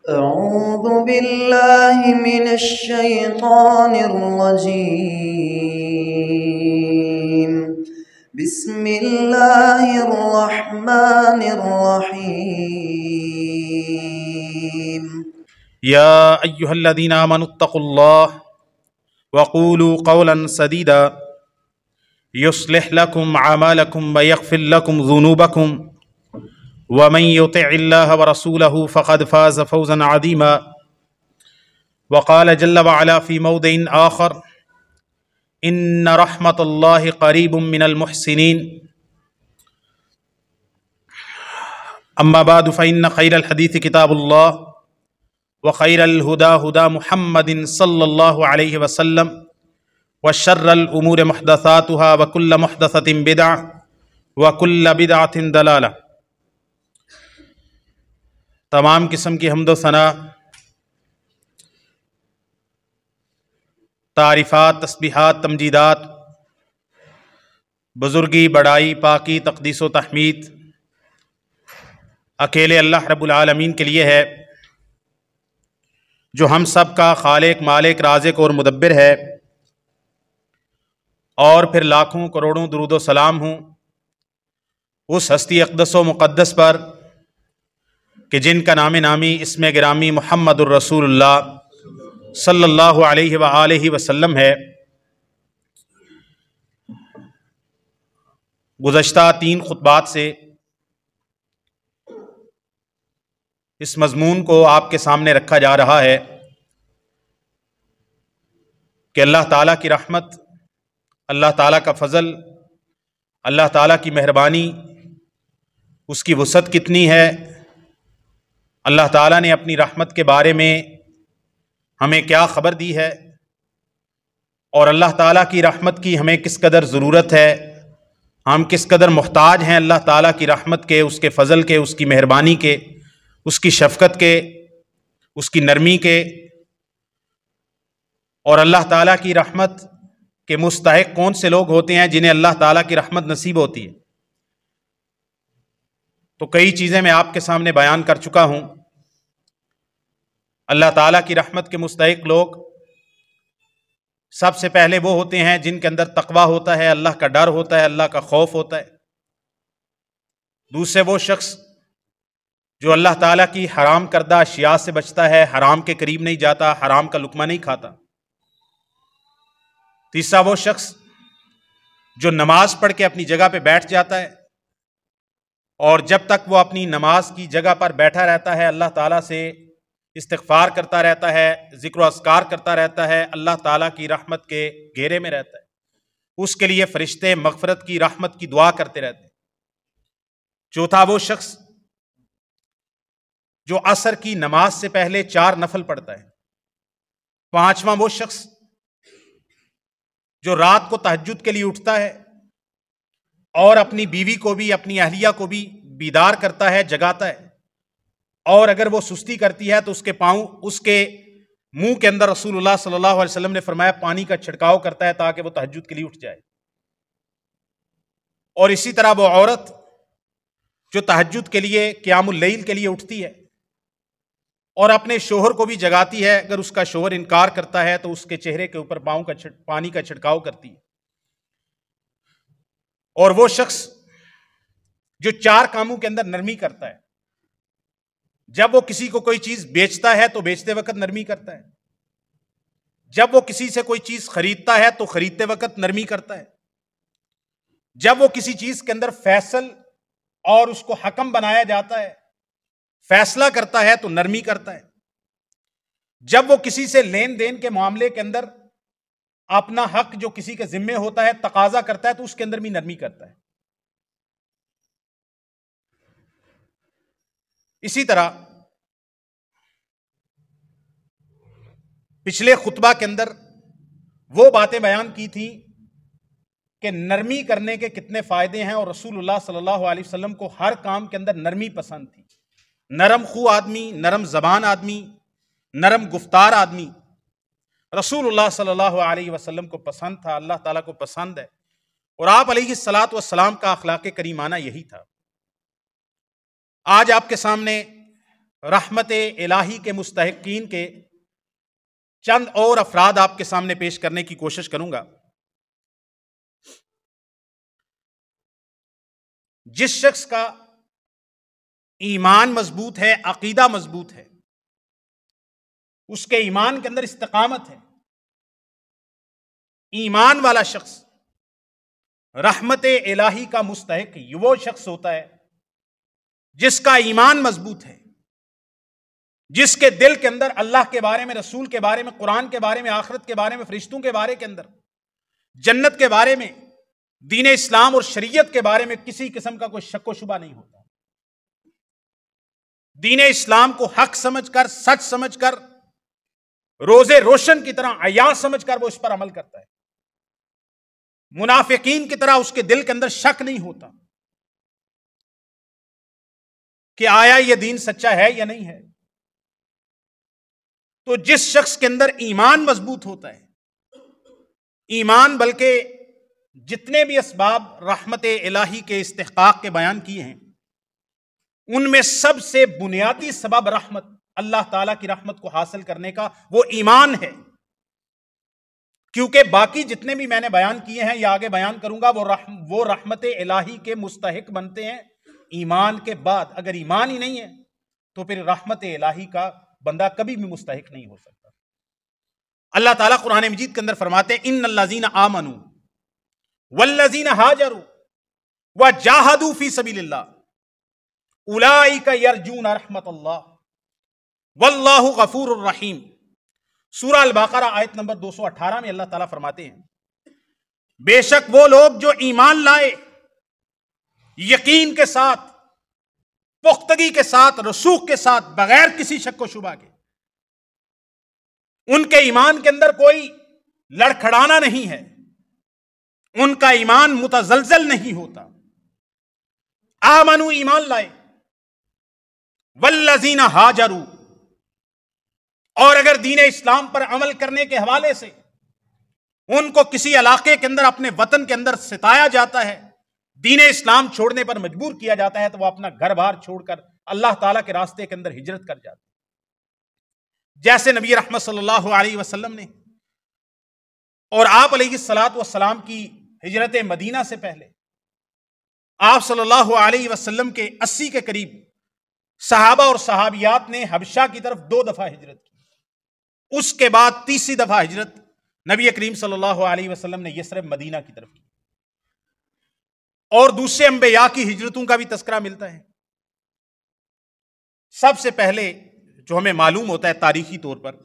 أعوذ بالله من الشيطان الرجيم. بسم الله الرحمن الرحيم. يا أيها الذين آمنوا اتقوا الله وقولوا قولا سديدا يصلح لكم أعمالكم ويغفر لكم ذنوبكم ومن يطع الله ورسوله فقد فاز فوزا عظيما. وقال جل وعلا في موضع آخر: إن رحمة الله قريب من المحسنين. أما بعد فإن خير الحديث كتاب الله وخير الهدى هدى محمد صلى الله عليه وسلم وشر الأمور محدثاتها وكل محدثة بدعة وكل بدعة ضلالة. تمام قسم کی حمد و ثنا، تعریفات، تسبیحات، تمجیدات، بزرگی، بڑائی، پاکی، تقدیس و تحمید اکیلے اللہ رب العالمین کے لیے ہے، جو ہم سب کا خالق، مالک، رازق اور مدبر ہے. اور پھر لاکھوں کروڑوں درود و سلام ہوں اس ہستی اقدس و مقدس پر کہ جن کا نام نامی اسم گرامی محمد الرسول اللہ صلی اللہ علیہ وآلہ وسلم ہے. گزشتہ 3 خطبات سے اس مضمون کو آپ کے سامنے رکھا جا رہا ہے کہ اللہ تعالیٰ کی رحمت، اللہ تعالیٰ کا فضل، اللہ تعالیٰ کی مہربانی، اس کی وسعت کتنی ہے. اللہ تعالیٰ نے اپنی رحمت کے بارے میں ہمیں کیا خبر دی ہے، اور اللہ تعالیٰ کی رحمت کی ہمیں کس قدر ضرورت ہے، ہم کس قدر محتاج ہیں اللہ تعالیٰ کی رحمت کے، اس کے فضل کے، اس کی مہربانی کے، اس کی شفقت کے، اس کی نرمی کے. اور اللہ تعالیٰ کی رحمت کے مستحق کون سے لوگ ہوتے ہیں جنہیں اللہ تعالیٰ کی رحمت نصیب ہوتی ہے. تو کئی چیزیں میں آپ کے سامنے بیان کر چکا ہوں. اللہ تعالیٰ کی رحمت کے مستحق لوگ سب سے پہلے وہ ہوتے ہیں جن کے اندر تقویٰ ہوتا ہے، اللہ کا ڈر ہوتا ہے، اللہ کا خوف ہوتا ہے. دوسرے وہ شخص جو اللہ تعالیٰ کی حرام کردہ اشیاء سے بچتا ہے، حرام کے قریب نہیں جاتا، حرام کا لقمہ نہیں کھاتا. تیسرا وہ شخص جو نماز پڑھ کے اپنی جگہ پہ بیٹھ جاتا ہے، اور جب تک وہ اپنی نماز کی جگہ پر بیٹھا رہتا ہے اللہ تعالیٰ سے استغفار کرتا رہتا ہے، ذکر و اذکار کرتا رہتا ہے، اللہ تعالیٰ کی رحمت کے گھیرے میں رہتا ہے. اس کے لیے فرشتے مغفرت کی، رحمت کی دعا کرتے رہتے ہیں. چوتھا وہ شخص جو عصر کی نماز سے پہلے 4 نفل پڑھتا ہے. پانچواں وہ شخص جو رات کو تہجد کے لیے اٹھتا ہے اور اپنی بیوی کو بھی، اپنی اہلیہ کو بھی بیدار کرتا ہے، جگاتا ہے. اور اگر وہ سستی کرتی ہے تو اس کے پاؤں، اس کے منہ کے اندر رسول اللہ صلی اللہ علیہ وسلم نے فرمایا پانی کا چھڑکاؤ کرتا ہے تاکہ وہ تہجد کے لیے اٹھ جائے. اور اسی طرح وہ عورت جو تہجد کے لیے، قیام اللیل کے لیے اٹھتی ہے اور اپنے شوہر کو بھی جگاتی ہے، اگر اس کا شوہر انکار کرتا ہے تو اس کے چہرے کے اوپر پانی کا چھڑکاؤ کرتی ہے. اور وہ شخص جو 4 کاموں کے اندر نرمی کرتا ہے، جب وہ کسی کو کوئی چیز بیچتا ہے تو بیچتے وقت نرمی کرتا ہے، جب وہ کسی سے کوئی چیز خریدتا ہے تو خریدتے وقت نرمی کرتا ہے، جب وہ کسی چیز کے اندر فیصل اور اس کو حکم بنایا جاتا ہے، فیصلہ کرتا ہے تو نرمی کرتا ہے، جب وہ کسی سے لین دین کے معاملے کے اندر اپنا حق جو کسی کے ذمے ہوتا ہے تقاضا کرتا ہے تو اس کے اندر بھی نرمی کرتا ہے. اسی طرح پچھلے خطبہ کے اندر وہ باتیں بیان کی تھی کہ نرمی کرنے کے کتنے فائدے ہیں، اور رسول اللہ صلی اللہ علیہ وسلم کو ہر کام کے اندر نرمی پسند تھی. نرم خو آدمی، نرم زبان آدمی، نرم گفتار آدمی رسول اللہ صلی اللہ علیہ وسلم کو پسند تھا، اللہ تعالیٰ کو پسند ہے. اور آپ علیہ الصلاۃ والسلام کا اخلاق کریمانہ یہی تھا. آج آپ کے سامنے رحمت الہی کے مستحقین کے چند اور افراد آپ کے سامنے پیش کرنے کی کوشش کروں گا. جس شخص کا ایمان مضبوط ہے، عقیدہ مضبوط ہے، اس کے ایمان کے اندر استقامت ہے، ایمان والا شخص رحمت الہی کا مستحق وہ شخص ہوتا ہے جس کا ایمان مضبوط ہے، جس کے دل کے اندر اللہ کے بارے میں، رسول کے بارے میں، قرآن کے بارے میں، آخرت کے بارے میں، فرشتوں کے بارے کے اندر، جنت کے بارے میں، دین اسلام اور شریعت کے بارے میں کسی قسم کا کوئی شک و شبہ نہیں ہوتا. دین اسلام کو حق سمجھ کر، سچ سمجھ کر، روزے روشن کی طرح عیاں سمجھ کر وہ اس پر عمل کرتا ہے. منافقین کی طرح اس کے دل کے اندر شک نہیں ہوتا کہ آیا یہ دین سچا ہے یا نہیں ہے. تو جس شخص کے اندر ایمان مضبوط ہوتا ہے، ایمان بلکہ جتنے بھی اسباب رحمت الہی کے استحقاق کے بیان کیے ہیں ان میں سب سے بنیادی سبب رحمت، اللہ تعالیٰ کی رحمت کو حاصل کرنے کا وہ ایمان ہے. کیونکہ باقی جتنے بھی میں نے بیان کیے ہیں یا آگے بیان کروں گا وہ رحمت الہی کے مستحق بنتے ہیں ایمان کے بعد. اگر ایمان ہی نہیں ہے تو پھر رحمت الہی کا بندہ کبھی بھی مستحق نہیں ہو سکتا. اللہ تعالیٰ قرآن مجید کے اندر فرماتے ہیں ان الذین آمنوا والذین ہاجروا وجاہدوا فی سبیل اللہ اولئک یرجون رحمت اللہ واللہ غفور الرحیم. سورہ البقرہ آیت نمبر 218 میں اللہ تعالیٰ فرماتے ہیں بے شک وہ لوگ جو ایمان لائے، یقین کے ساتھ، پختگی کے ساتھ، رسوخ کے ساتھ، بغیر کسی شک و شبہ کے، ان کے ایمان کے اندر کوئی لڑکھڑانا نہیں ہے، ان کا ایمان متزلزل نہیں ہوتا. آمنو ایمان لائے، والذین ہاجروا، اور اگر دین اسلام پر عمل کرنے کے حوالے سے ان کو کسی علاقے کے اندر، اپنے وطن کے اندر ستایا جاتا ہے، دین اسلام چھوڑنے پر مجبور کیا جاتا ہے، تو وہ اپنا گھر بار چھوڑ کر اللہ تعالیٰ کے راستے کے اندر ہجرت کر جاتے ہیں. جیسے نبی رحمت صلی اللہ علیہ وسلم نے اور آپ علیہ الصلاۃ والسلام کی ہجرت مدینہ سے پہلے آپ صلی اللہ علیہ وسلم کے 80 کے قریب صحابہ اور صحابیات نے حبشہ کی طرف 2 دفعہ ہجرت کی. اس کے بعد تیسری دفعہ ہجرت نبی کریم صلی اللہ علیہ وسلم نے یثرب مدینہ کی طرف کی. اور دوسرے انبیاء کی ہجرتوں کا بھی تذکرہ ملتا ہے. سب سے پہلے جو ہمیں معلوم ہوتا ہے تاریخی طور پر،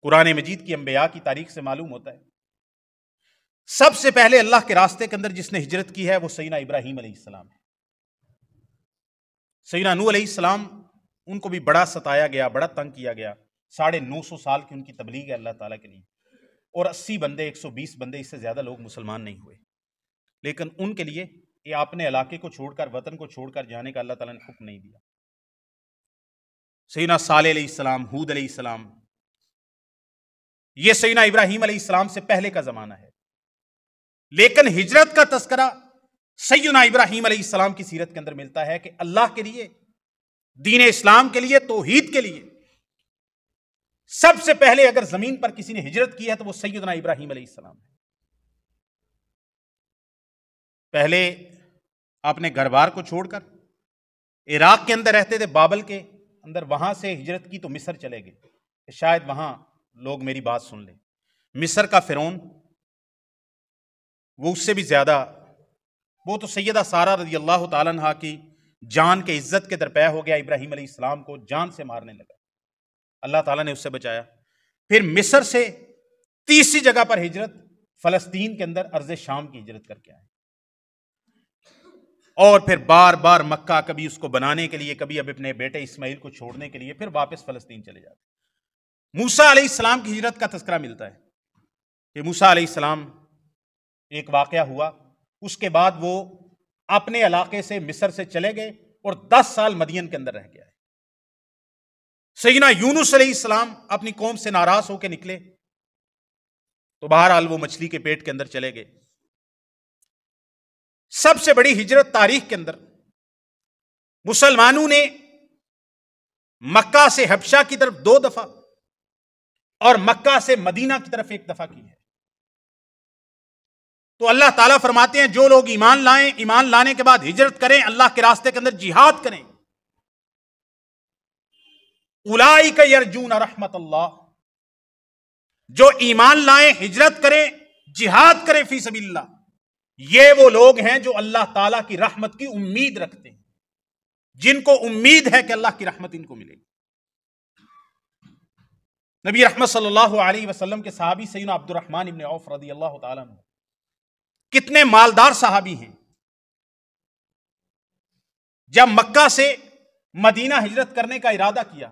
قرآن مجید کی انبیاء کی تاریخ سے معلوم ہوتا ہے، سب سے پہلے اللہ کے راستے کے اندر جس نے ہجرت کی ہے وہ سیدنا ابراہیم علیہ السلام ہے. سیدنا نوح علیہ السلام، ان کو بھی بڑا ستایا گیا، بڑا تنگ کیا گیا. 950 سال کی ان کی تبلیغ ہے اللہ تعالیٰ کے لیے، اور 80 بندے، 120 بندے، اس سے زیادہ لوگ مسلمان نہیں ہوئے. لیکن ان کے لیے یہ اپنے علاقے کو چھوڑ کر، وطن کو چھوڑ کر جانے کا اللہ تعالیٰ نے حکم نہیں دیا. سیدنا صالح علیہ السلام، ہود علیہ السلام، یہ سیدنا ابراہیم علیہ السلام سے پہلے کا زمانہ ہے. لیکن ہجرت کا تذکرہ سیدنا ابراہیم علیہ السلام کی سیرت کے اندر ملتا ہے کہ اللہ کے لیے، دین اسلام کے لیے، توحید کے لیے سب سے پہلے اگر زمین پر کسی نے ہجرت کی ہے تو وہ سیدنا ابراہیم علیہ السلام ہے. پہلے اپنے گھر بار کو چھوڑ کر عراق کے اندر رہتے تھے، بابل کے اندر، وہاں سے ہجرت کی تو مصر چلے گئے کہ شاید وہاں لوگ میری بات سن لیں. مصر کا فرعون، وہ اس سے بھی زیادہ، وہ تو سیدہ سارہ رضی اللہ تعالیٰ عنہا کی جان کے عزت کے درپے ہو گیا، ابراہیم علیہ السلام کو جان سے مارنے لگا. اللہ تعالیٰ نے اس سے بچایا. پھر مصر سے تیسری جگہ پر ہجرت فلسطین کے اندر ارض شام کی ہجرت کر کے آئے، اور پھر بار بار مکہ، کبھی اس کو بنانے کے لیے، کبھی اب اپنے بیٹے اسماعیل کو چھوڑنے کے لیے، پھر واپس فلسطین چلے جاتے. موسیٰ علیہ السلام کی ہجرت کا تذکرہ ملتا ہے کہ موسیٰ علیہ السلام، ایک واقعہ ہوا، اس کے بعد وہ اپنے علاقے سے مصر سے چلے گئے اور 10 سال مدین کے اندر رہ گیا ہے. سیدنا یونس علیہ السلام اپنی قوم سے ناراض ہو کے نکلے تو بہرحال وہ مچھلی کے پیٹ کے اندر چلے گئے. سب سے بڑی ہجرت تاریخ کے اندر مسلمانوں نے مکہ سے حبشہ کی طرف 2 دفعہ اور مکہ سے مدینہ کی طرف 1 دفعہ کی ہے۔ تو اللہ تعالیٰ فرماتے ہیں جو لوگ ایمان لائیں، ایمان لانے کے بعد ہجرت کریں، اللہ کے راستے کے اندر جہاد کریں، اولئک یرجون رحمت اللہ، جو ایمان لائیں، ہجرت کریں، جہاد کریں فی سبیل اللہ، یہ وہ لوگ ہیں جو اللہ تعالیٰ کی رحمت کی امید رکھتے ہیں، جن کو امید ہے کہ اللہ کی رحمت ان کو ملے گی۔ نبی رحمت صلی اللہ علیہ وسلم کے صحابی سیدنا عبد الرحمن ابن عوف رضی اللہ تعالیٰ عنہ کتنے مالدار صحابی ہیں۔ جب مکہ سے مدینہ ہجرت کرنے کا ارادہ کیا،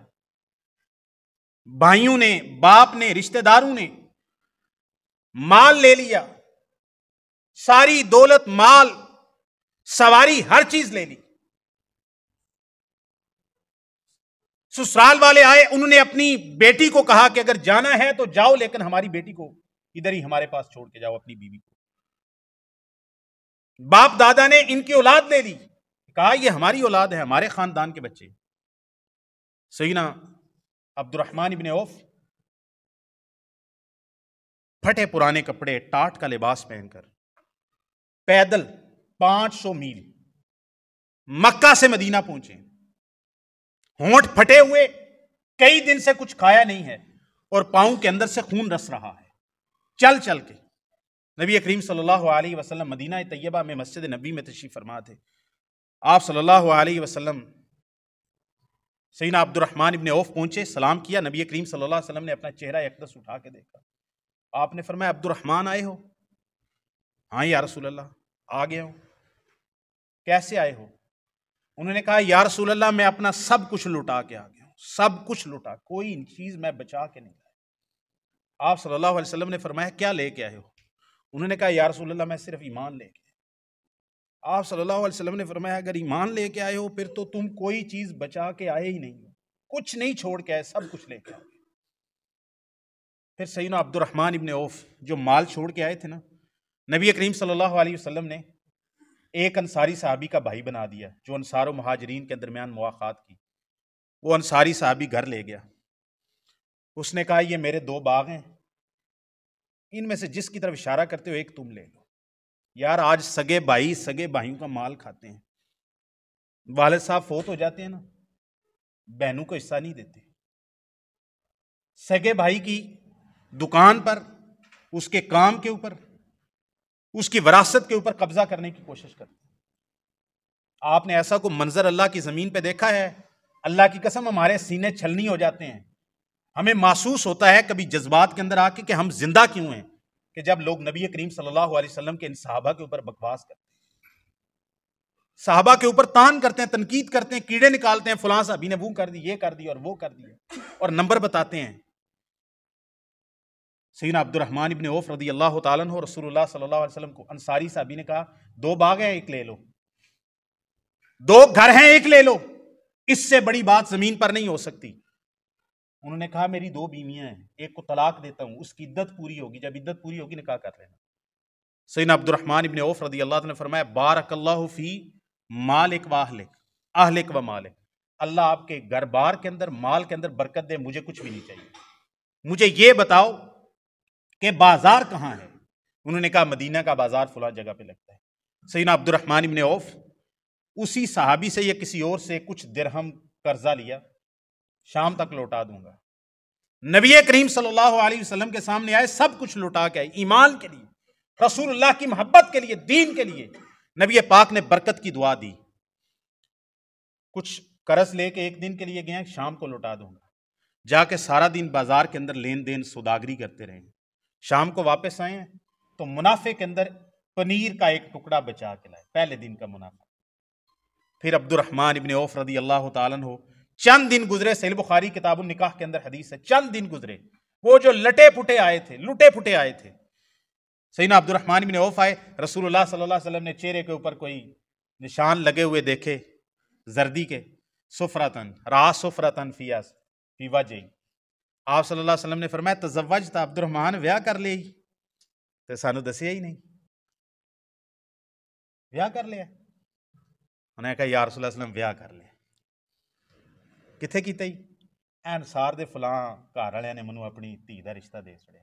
بھائیوں نے، باپ نے، رشتہ داروں نے مال لے لیا، ساری دولت، مال، سواری، ہر چیز لے لی۔ سسرال والے آئے، انہوں نے اپنی بیٹی کو کہا کہ اگر جانا ہے تو جاؤ، لیکن ہماری بیٹی کو ادھر ہی ہمارے پاس چھوڑ کے جاؤ، اپنی بیوی کو۔ باپ دادا نے ان کی اولاد لے لی، کہا یہ ہماری اولاد ہے، ہمارے خاندان کے بچے۔ سیدنا عبد الرحمن ابن عوف پھٹے پرانے کپڑے، ٹاٹ کا لباس پہن کر پیدل 500 میل مکہ سے مدینہ پہنچے، ہونٹ پھٹے ہوئے، کئی دن سے کچھ کھایا نہیں ہے اور پاؤں کے اندر سے خون رس رہا ہے، چل چل کے نبی کریم صلی اللہ علیہ وسلم مدینہ طیبہ میں مسجد نبی میں تشریف فرما تھے۔ آپ صلی اللہ علیہ وسلم سیدنا عبد الرحمن ابن عوف پہنچے، سلام کیا، نبی کریم صلی اللہ علیہ وسلم نے اپنا چہرہ اقدس اٹھا کے دیکھا، آپ نے فرمایا عبد الرحمن آئے ہو؟ ہاں یا رسول اللہ آ گیا ہوں۔ کیسے آئے ہو؟ انہوں نے کہا یا رسول اللہ میں اپنا سب کچھ لٹا کے آ گیا ہوں، سب کچھ لٹا، کوئی چیز میں بچا کے نہیں لایا۔ آپ صلی اللہ علیہ وسلم نے فرمایا کیا لے کے آئے ہو؟ انہوں نے کہا یا رسول اللہ میں صرف ایمان لے کے۔ آپ صلی اللہ علیہ وسلم نے فرمایا اگر ایمان لے کے آئے ہو پھر تو تم کوئی چیز بچا کے آئے ہی نہیں، کچھ نہیں چھوڑ کے آئے، سب کچھ لے کے آئے۔ پھر سیدنا عبد الرحمن ابن عوف جو مال چھوڑ کے آئے تھے نا، نبی کریم صلی اللہ علیہ وسلم نے ایک انصاری صحابی کا بھائی بنا دیا، جو انصار و مہاجرین کے درمیان مواخات کی۔ وہ انصاری صحابی گھر لے گیا، اس نے کہا یہ میرے 2 باغ ہیں، ان میں سے جس کی طرف اشارہ کرتے ہو ایک تم لے لو۔ یار آج سگے بھائی سگے بھائیوں کا مال کھاتے ہیں، والد صاحب فوت ہو جاتے ہیں نا، بہنوں کو حصہ نہیں دیتے، سگے بھائی کی دکان پر، اس کے کام کے اوپر، اس کی وراثت کے اوپر قبضہ کرنے کی کوشش کرتے ہیں۔ آپ نے ایسا کوئی منظر اللہ کی زمین پہ دیکھا ہے؟ اللہ کی قسم ہمارے سینے چھلنی ہو جاتے ہیں، ہمیں محسوس ہوتا ہے کبھی جذبات کے اندر آ کے کہ ہم زندہ کیوں ہیں، کہ جب لوگ نبی کریم صلی اللہ علیہ وسلم کے ان صحابہ کے اوپر بکواس کرتے ہیں، صحابہ کے اوپر تان کرتے ہیں، تنقید کرتے ہیں، کیڑے نکالتے ہیں، فلاں صحابی نے وہ کر دی، یہ کر دی اور وہ کر دی، اور نمبر بتاتے ہیں۔ سیدنا عبد الرحمن ابن عوف رضی اللہ تعالیٰ عنہ رسول اللہ صلی اللہ علیہ وسلم کو انصاری صحابی نے کہا 2 باغ ہیں ایک لے لو، 2 گھر ہیں ایک لے لو، اس سے بڑی بات زمین پر نہیں ہو سکتی۔ انہوں نے کہا میری 2 بیویاں ہیں، ایک کو طلاق دیتا ہوں، اس کی عدت پوری ہوگی، جب عدت پوری ہوگی نکاح کر لینا۔ سیدنا عبد الرحمن ابن عوف رضی اللہ عنہ نے فرمایا بارک اللہ فی مالک و اہلک و مالک، اللہ آپ کے گھر بار کے اندر، مال کے اندر برکت دے، مجھے کچھ بھی نہیں چاہیے، مجھے یہ بتاؤ کہ بازار کہاں ہے؟ انہوں نے کہا مدینہ کا بازار فلاں جگہ پہ لگتا ہے۔ سیدنا عبد الرحمن ابن عوف اسی صحابی سے یا کسی اور سے کچھ درہم قرضہ لیا، شام تک لوٹا دوں گا۔ نبی کریم صلی اللہ علیہ وسلم کے سامنے آئے، سب کچھ لوٹا کے آئے، ایمان کے لیے، رسول اللہ کی محبت کے لیے، دین کے لیے۔ نبی پاک نے برکت کی دعا دی۔ کچھ قرض لے کے ایک دن کے لیے گئے، شام کو لوٹا دوں گا، جا کے سارا دن بازار کے اندر لین دین سوداگری کرتے رہے، شام کو واپس آئے ہیں تو منافع کے اندر پنیر کا ایک ٹکڑا بچا کے لائے، پہلے دن کا منافع۔ پھر عبد الرحمن ابن عوف رضی اللہ تعالیٰ عنہ چند دن گزرے، صحیح بخاری کتاب النکاح کے اندر حدیث ہے، چند دن گزرے، وہ جو لٹے پھٹے آئے تھے، سیدنا عبد الرحمن ابن عوف آئے، رسول اللہ صلی اللہ علیہ وسلم نے چہرے کے اوپر کوئی نشان لگے ہوئے دیکھے زردی کے، سفرتن را سفرتن فی وجہ، آپ صلی اللہ علیہ وسلم نے فرمایا تزوجت عبد الرحمن، ویاہ کر لے ہی تو سانو دسیا ہی نہیں، ویاہ کر لیا؟ انہوں نے کہا یا رسول اللہ صلی اللہ علیہ وسلم ویاہ کر لیا۔ ਕਿੱਥੇ ਕੀਤਾ ਜੀ? ਅਨਸਾਰ ਦੇ ਫਲਾਂ ਘਰ ਵਾਲਿਆਂ ਨੇ ਮੈਨੂੰ ਆਪਣੀ ਧੀ ਦਾ ਰਿਸ਼ਤਾ ਦੇ ਛੜਿਆ।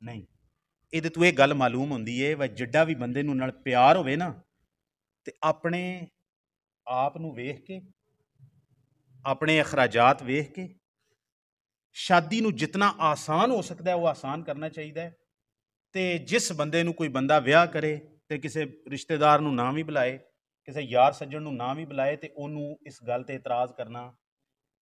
ਨਹੀਂ। ਇਹਦੇ ਤੋਂ ਇਹ ਗੱਲ ਮਾਲੂਮ ਹੁੰਦੀ ਹੈ ਵੀ ਜਿੱਡਾ ਵੀ ਬੰਦੇ ਨੂੰ ਨਾਲ ਪਿਆਰ ਹੋਵੇ ਨਾ ਤੇ ਆਪਣੇ ਆਪ ਨੂੰ ਵੇਖ ਕੇ, ਆਪਣੇ ਅਖਰਾਜਾਤ ਵੇਖ ਕੇ ਸ਼ਾਦੀ ਨੂੰ ਜਿੰਨਾ ਆਸਾਨ ਹੋ ਸਕਦਾ ਹੈ ਉਹ ਆਸਾਨ ਕਰਨਾ ਚਾਹੀਦਾ ਹੈ। ਤੇ ਜਿਸ ਬੰਦੇ ਨੂੰ ਕੋਈ ਬੰਦਾ ਵਿਆਹ ਕਰੇ ਤੇ ਕਿਸੇ ਰਿਸ਼ਤੇਦਾਰ ਨੂੰ ਨਾ ਵੀ ਬੁਲਾਏ, ਕਿਸੇ ਯਾਰ ਸੱਜਣ ਨੂੰ ਨਾ ਵੀ ਬੁਲਾਏ, ਤੇ ਉਹਨੂੰ ਇਸ ਗੱਲ ਤੇ ਇਤਰਾਜ਼ ਕਰਨਾ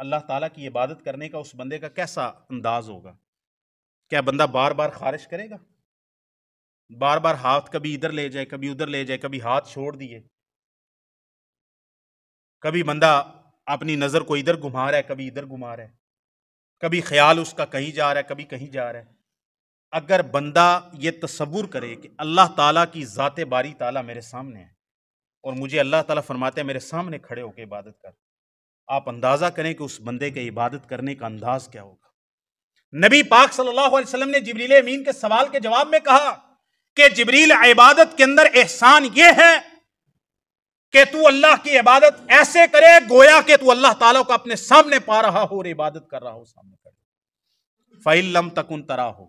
اللہ تعالیٰ کی عبادت کرنے کا اس بندے کا کیسا انداز ہوگا؟ کیا بندہ بار بار خارش کرے گا؟ بار بار ہاتھ کبھی ادھر لے جائے کبھی ادھر لے جائے، کبھی ہاتھ چھوڑ دیے، کبھی بندہ اپنی نظر کو ادھر گھما رہا ہے کبھی ادھر گھما رہا ہے، کبھی خیال اس کا کہیں جا رہا ہے کبھی کہیں جا رہا ہے۔ اگر بندہ یہ تصور کرے کہ اللہ تعالیٰ کی ذات باری تعالیٰ میرے سامنے ہے اور مجھے اللہ تعالیٰ فرماتے ہیں میرے سامنے کھڑے ہو کے عبادت کر، آپ اندازہ کریں کہ اس بندے کے عبادت کرنے کا انداز کیا ہوگا۔ نبی پاک صلی اللہ علیہ وسلم نے جبریل امین کے سوال کے جواب میں کہا کہ جبریل، عبادت کے اندر احسان یہ ہے کہ تو اللہ کی عبادت ایسے کرے گویا کہ تو اللہ تعالیٰ کو اپنے سامنے پا رہا ہو اور عبادت کر رہا ہو سامنے کھڑے۔ فَإِن لَمْ تَكُنْ تَرَاهُ،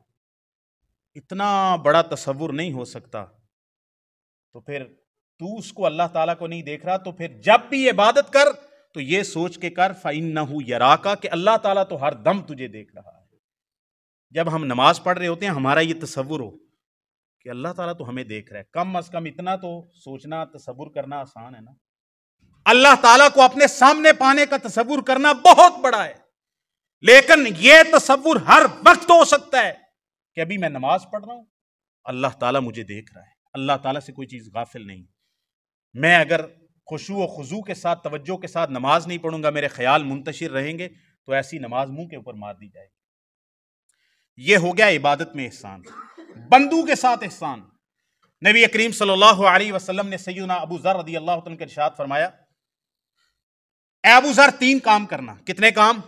اتنا بڑا تصور نہیں ہو سکتا تو پھر تو اس کو اللہ تعالیٰ کو نہیں دیکھ رہا، تو پھر جب بھی عبادت کر تو یہ سوچ کے کر فَإِنَّهُ يَرَاكَ، کہ اللہ تعالیٰ تو ہر دم تجھے دیکھ رہا ہے۔ جب ہم نماز پڑھ رہے ہوتے ہیں ہمارا یہ تصور ہو کہ اللہ تعالیٰ تو ہمیں دیکھ رہا ہے، کم از کم اتنا تو سوچنا، تصور کرنا آسان ہے نا۔ اللہ تعالیٰ کو اپنے سامنے پانے کا تصور کرنا بہت بڑا ہے، لیکن یہ تصور ہر وقت ہو سکتا ہے کہ ابھی میں نماز پڑھ رہا ہوں، اللہ تعالیٰ مجھے دیکھ رہا ہے، اللہ تعالیٰ سے کوئی چیز غافل نہیں۔ میں اگر خشوع و خضوع کے ساتھ، توجہ کے ساتھ نماز نہیں پڑھوں گا، میرے خیال منتشر رہیں گے، تو ایسی نماز منہ کے اوپر مار دی جائے گی۔ یہ ہو گیا عبادت میں احسان۔ بندوں کے ساتھ احسان، نبی کریم صلی اللہ علیہ وسلم نے سیدنا ابو ذر رضی اللہ عنہ کے ارشاد فرمایا، اے ابو ذر، 3 کام کرنا۔ کتنے کام؟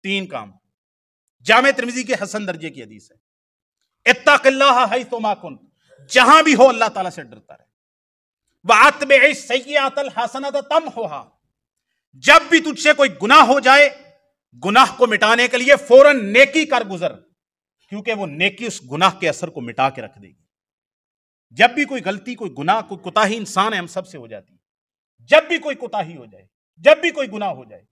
3 کام۔ جامع ترمذی کے حسن درجے کی حدیث ہے۔ اتق اللہ حیثما کنت، جہاں بھی ہو اللہ تعالیٰ سے ڈرتا رہے۔ وَأَتْبِعِ السَّیِّئَةَ الْحَسَنَةَ تَمْحُوهَا، جب بھی تجھ سے کوئی گناہ ہو جائے، گناہ کو مٹانے کے لیے فوراً نیکی کر گزر، کیونکہ وہ نیکی اس گناہ کے اثر کو مٹا کے رکھ دے گی۔ جب بھی کوئی غلطی، کوئی گناہ، کوئی کوتاہی انسان ہے، ہم سب سے ہو جاتی ہے، جب بھی کوئی کوتاہی ہو جائے، جب بھی کوئی گناہ ہو جائے،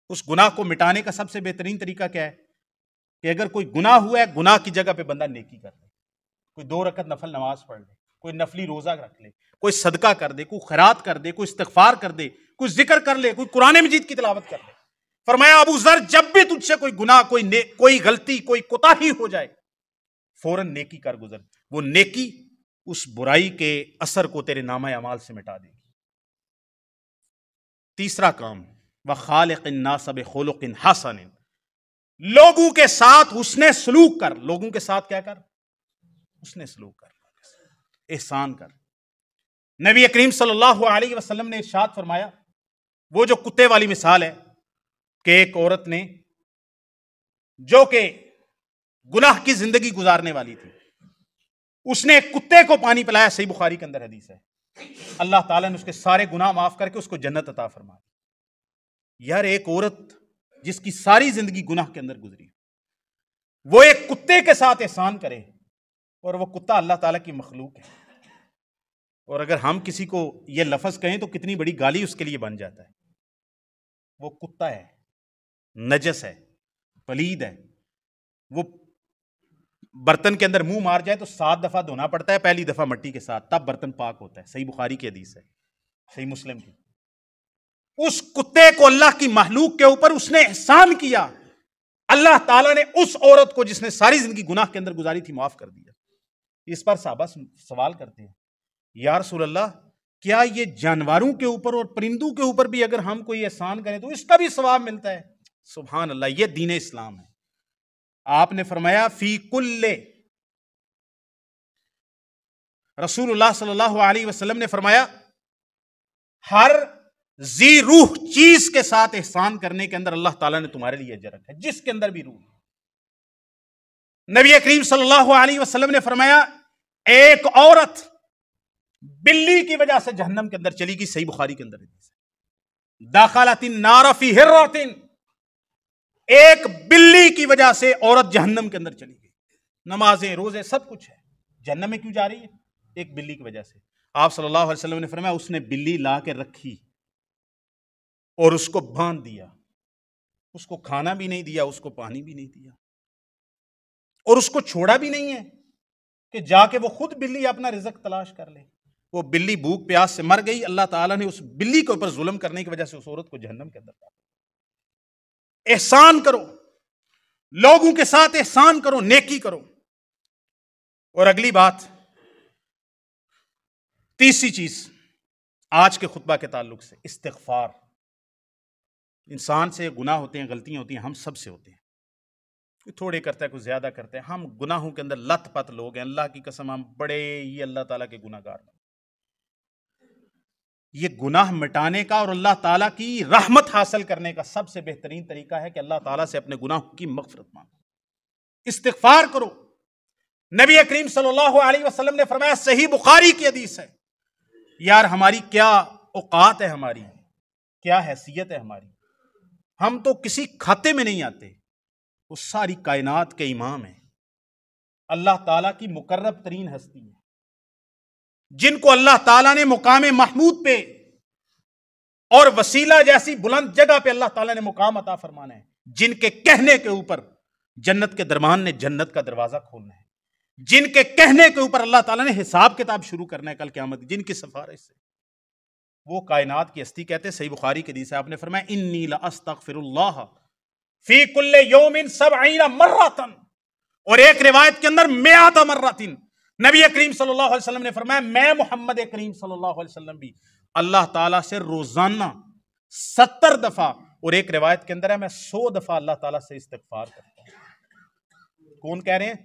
اس گناہ کو مٹانے کا سب سے بہترین طریقہ کیا ہے کہ اگر کوئی گناہ ہوا ہے، گناہ کی جگہ پہ بندہ نیکی کر لے، کوئی 2 رکعت نفل نماز پڑھ لے، کوئی نفلی روزہ رکھ لے، کوئی صدقہ کر دے، کوئی خیرات کر دے، کوئی استغفار کر دے، کوئی ذکر کر لے، کوئی قرآن مجید کی تلاوت کر لے۔ فرمایا ابو ذر، جب بھی تجھ سے کوئی گناہ، کوئی غلطی، کوئی کوتاہی ہو جائے، فوراً نیکی کر گزر، وہ نیکی اس برائی کے اثر کو تیرے نامہ اعمال سے مٹا دے گی۔ تیسرا کام، وَخَالِقِ النَّاسَ بِخُلُقٍ حَسَنٍ، لوگوں کے ساتھ حسن سلوک کر۔ لوگوں کے ساتھ کیا کر؟ حسن سلوک کر، احسان کر۔ نبی کریم صلی اللہ علیہ وسلم نے ارشاد فرمایا، وہ جو کتے والی مثال ہے کہ ایک عورت نے جو کہ گناہ کی زندگی گزارنے والی تھی، اس نے ایک کتے کو پانی پلایا، صحیح بخاری کے اندر حدیث ہے، اللہ تعالیٰ نے اس کے سارے گناہ معاف کر کے اس کو جنت عطا فرما دی۔ یار، ایک عورت جس کی ساری زندگی گناہ کے اندر گزری، وہ ایک کتے کے ساتھ احسان کرے، اور وہ کتا اللہ تعالیٰ کی مخلوق ہے، اور اگر ہم کسی کو یہ لفظ کہیں تو کتنی بڑی گالی اس کے لیے بن جاتا ہے۔ وہ کتا ہے، نجس ہے، پلید ہے، وہ برتن کے اندر منہ مار جائے تو 7 دفعہ دھونا پڑتا ہے، پہلی دفعہ مٹی کے ساتھ، تب برتن پاک ہوتا ہے، صحیح بخاری کی حدیث ہے، صحیح مسلم کی۔ اس کتے کو اللہ کی مخلوق کے اوپر اس نے احسان کیا، اللہ تعالیٰ نے اس عورت کو جس نے ساری زندگی گناہ کے اندر گزاری تھی معاف کر دیا۔ اس پر صحابہ سوال کرتے ہیں، یا رسول اللہ، کیا یہ جانوروں کے اوپر اور پرندوں کے اوپر بھی اگر ہم کوئی احسان کریں تو اس کا بھی ثواب ملتا ہے؟ سبحان اللہ، یہ دین اسلام ہے۔ آپ نے فرمایا فی کل، رسول اللہ صلی اللہ علیہ وسلم نے فرمایا ہر ذی روح چیز کے ساتھ احسان کرنے کے اندر اللہ تعالیٰ نے تمہارے لیے اجر رکھا ہے، جس کے اندر بھی روح۔ نبی کریم صلی اللہ علیہ وسلم نے فرمایا ایک عورت بلی کی وجہ سے جہنم کے اندر چلی گئی، صحیح بخاری کے اندر داخلت النار فی ہرۃ، ایک بلی کی وجہ سے عورت جہنم کے اندر چلی گئی، نمازیں، روزے، سب کچھ ہے، جہنم میں کیوں جا رہی ہے؟ ایک بلی کی وجہ سے۔ آپ صلی اللہ علیہ وسلم نے فرمایا اس نے بلی لا کے رکھی اور اس کو باندھ دیا، اس کو کھانا بھی نہیں دیا، اس کو پانی بھی نہیں دیا، اور اس کو چھوڑا بھی نہیں ہے کہ جا کے وہ خود بلی اپنا رزق تلاش کر لے۔ وہ بلی بھوک پیاس سے مر گئی، اللہ تعالیٰ نے اس بلی کے اوپر ظلم کرنے کی وجہ سے اس عورت کو جہنم کے اندر ڈالا۔ احسان کرو، لوگوں کے ساتھ احسان کرو، نیکی کرو۔ اور اگلی بات، تیسری چیز آج کے خطبہ کے تعلق سے، استغفار۔ انسان سے گناہ ہوتے ہیں، غلطیاں ہوتی ہیں، ہم سب سے ہوتے ہیں، کوئی تھوڑے کرتا ہے، کوئی زیادہ کرتے ہیں، ہم گناہوں کے اندر لت پت لوگ ہیں، اللہ کی قسم ہم بڑے ہی اللہ تعالیٰ کے گناہ گار ہیں۔ یہ گناہ مٹانے کا اور اللہ تعالیٰ کی رحمت حاصل کرنے کا سب سے بہترین طریقہ ہے کہ اللہ تعالیٰ سے اپنے گناہوں کی مغفرت مانگو، استغفار کرو۔ نبی کریم صلی اللہ علیہ وسلم نے فرمایا، صحیح بخاری کی حدیث ہے، یار ہماری کیا اوقات ہے، ہماری کیا حیثیت ہے ہماری، ہم تو کسی کھاتے میں نہیں آتے، وہ ساری کائنات کے امام ہیں، اللہ تعالیٰ کی مقرب ترین ہستی ہے، جن کو اللہ تعالیٰ نے مقام محمود پہ اور وسیلہ جیسی بلند جگہ پہ اللہ تعالیٰ نے مقام عطا فرمانا ہے، جن کے کہنے کے اوپر جنت کے درمیان نے جنت کا دروازہ کھولنا ہے، جن کے کہنے کے اوپر اللہ تعالیٰ نے حساب کتاب شروع کرنا ہے کل قیامت، جن کی سفارش سے وہ کائنات کی ہستی کہتے ہیں۔ صحیح بخاری کے حدیث ہے، آپ نے فرمایا انی لاستغفر اللہ فی کل یوم 70 مرۃ، اور ایک روایت کے اندر 100 مرۃ، نبی کریم صلی اللہ علیہ وسلم نے فرمایا میں محمد کریم صلی اللہ علیہ وسلم بھی اللہ تعالیٰ سے روزانہ 70 دفعہ، اور ایک روایت کے اندر ہے میں 100 دفعہ اللہ تعالیٰ سے استغفار کرتا ہوں۔ کون کہہ رہے ہیں؟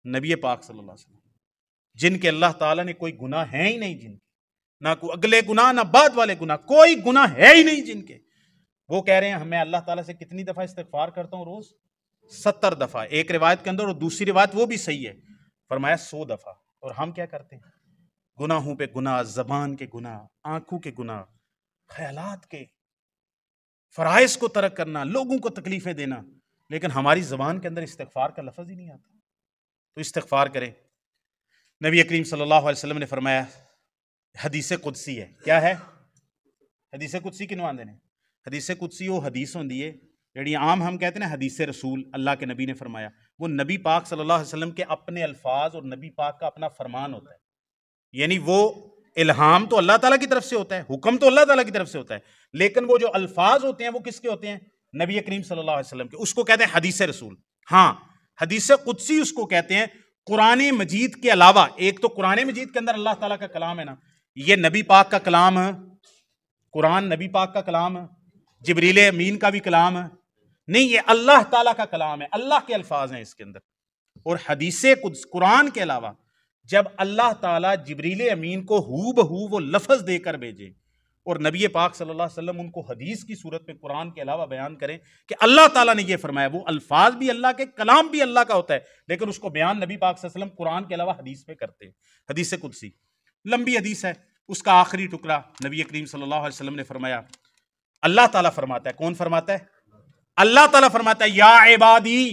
نبی پاک صلی اللہ علیہ وسلم، جن کے اللہ تعالیٰ نے کوئی گناہ ہے ہی نہیں، جن کے نہ کوئی اگلے گناہ نہ بعد والے گناہ، کوئی گناہ ہے ہی نہیں جن کے، وہ کہہ رہے ہیں میں اللہ تعالیٰ سے کتنی دفعہ استغفار کرتا ہوں روز؟ 70 دفعہ، ایک روایت کے اندر، اور دوسری روایت وہ بھی صحیح ہے، فرمایا 100 دفعہ۔ اور ہم کیا کرتے ہیں؟ گناہوں پہ گناہ، زبان کے گناہ، آنکھوں کے گناہ، خیالات کے، فرائض کو ترک کرنا، لوگوں کو تکلیفیں دینا، لیکن ہماری زبان کے اندر استغفار کا لفظ ہی نہیں آتا۔ تو استغفار کریں۔ نبی کریم صلی اللہ علیہ وسلم نے فرمایا، حدیث قدسی ہے، کیا ہے حدیث قدسی؟ کنوں آندے نے حدیث قدسی؟ وہ حدیث ہوندی ہے جڑی عام ہم کہتے ہیں نا حدیث رسول، اللہ کے نبی نے فرمایا، وہ نبی پاک صلی اللہ علیہ وسلم کے اپنے الفاظ اور نبی پاک کا اپنا فرمان ہوتا ہے، یعنی وہ الہام تو اللہ تعالیٰ کی طرف سے ہوتا ہے، حکم تو اللہ تعالیٰ کی طرف سے ہوتا ہے، لیکن وہ جو الفاظ ہوتے ہیں وہ کس کے ہوتے ہیں؟ نبی کریم صلی اللہ علیہ وسلم کے، اس کو کہتے ہیں حدیث رسول۔ ہاں، حدیث قدسی اس کو کہتے ہیں۔ قرآن مجید کے علاوہ، ایک تو قرآن مجید کے اندر اللہ تعالیٰ کا کلام ہے نا، یہ نبی پاک کا کلام ہے، قرآن نبی پاک کا کلام ہے، جبریل امین کا بھی کلام ہے، نہیں، یہ اللہ تعالیٰ کا کلام ہے، اللہ کے الفاظ ہیں اس کے اندر۔ اور حدیث قدس، قرآن کے علاوہ جب اللہ تعالیٰ جبریل امین کو ہو بہو وہ لفظ دے کر بھیجے اور نبی پاک صلی اللہ علیہ وسلم ان کو حدیث کی صورت میں قرآن کے علاوہ بیان کریں کہ اللہ تعالیٰ نے یہ فرمایا، وہ الفاظ بھی اللہ کے، کلام بھی اللہ کا ہوتا ہے، لیکن اس کو بیان نبی پاک صلی اللہ علیہ وسلم قرآن کے علاوہ حدیث میں کرتے ہیں۔ حدیث قدسی لمبی حدیث ہے، اس کا آخری ٹکڑا نبی کریم صلی اللہ علیہ وسلم نے فرمایا، اللہ تعالیٰ فرماتا ہے، کون فرماتا ہے؟ اللہ تعالیٰ فرماتا ہے، یا عبادی،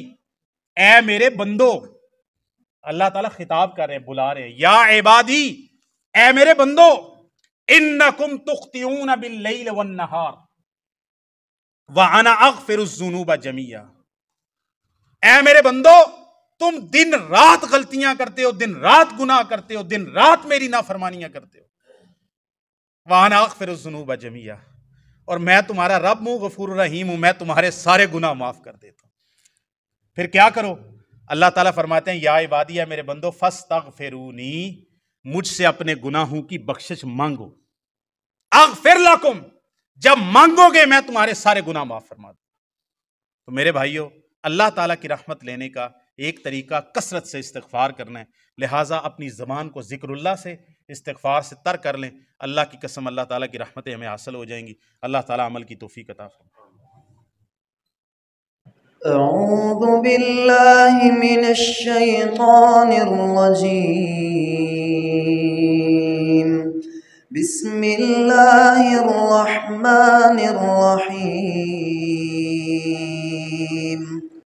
اے میرے بندو، اللہ تعالیٰ خطاب کر رہے ہیں، بلا رہے ہیں، یا عبادی، اے میرے بندو، انکم تخطئون باللیل والنہار وانا اغفر الذنوب جميعا، اے میرے بندو، تم دن رات غلطیاں کرتے ہو، دن رات گناہ کرتے ہو، دن رات میری نافرمانیاں کرتے ہو، وانا اغفر الذنوب جميعا، اور میں تمہارا رب ہوں، غفور الرحیم ہوں، میں تمہارے سارے گناہ معاف کر دیتا ہوں۔ پھر کیا کرو؟ اللہ تعالیٰ فرماتے ہیں، یا عبادی، ہے میرے بندو، فاستغفرونی، مجھ سے اپنے گناہوں کی بخشش مانگو، اغفر لکم، جب مانگو گے میں تمہارے سارے گناہ معاف فرما دوں۔ تو میرے بھائیو، اللہ تعالیٰ کی رحمت لینے کا ایک طریقہ کثرت سے استغفار کرنا ہے، لہٰذا اپنی زبان کو ذکر اللہ سے، استغفار سے تر کر لیں، اللہ کی قسم اللہ تعالیٰ کی رحمتیں ہمیں حاصل ہو جائیں گی۔ اللہ تعالیٰ عمل کی توفیق عطا فرمائے۔ اعوذ باللہ من الشیطان الرجیم، بسم اللہ الرحمن الرحیم،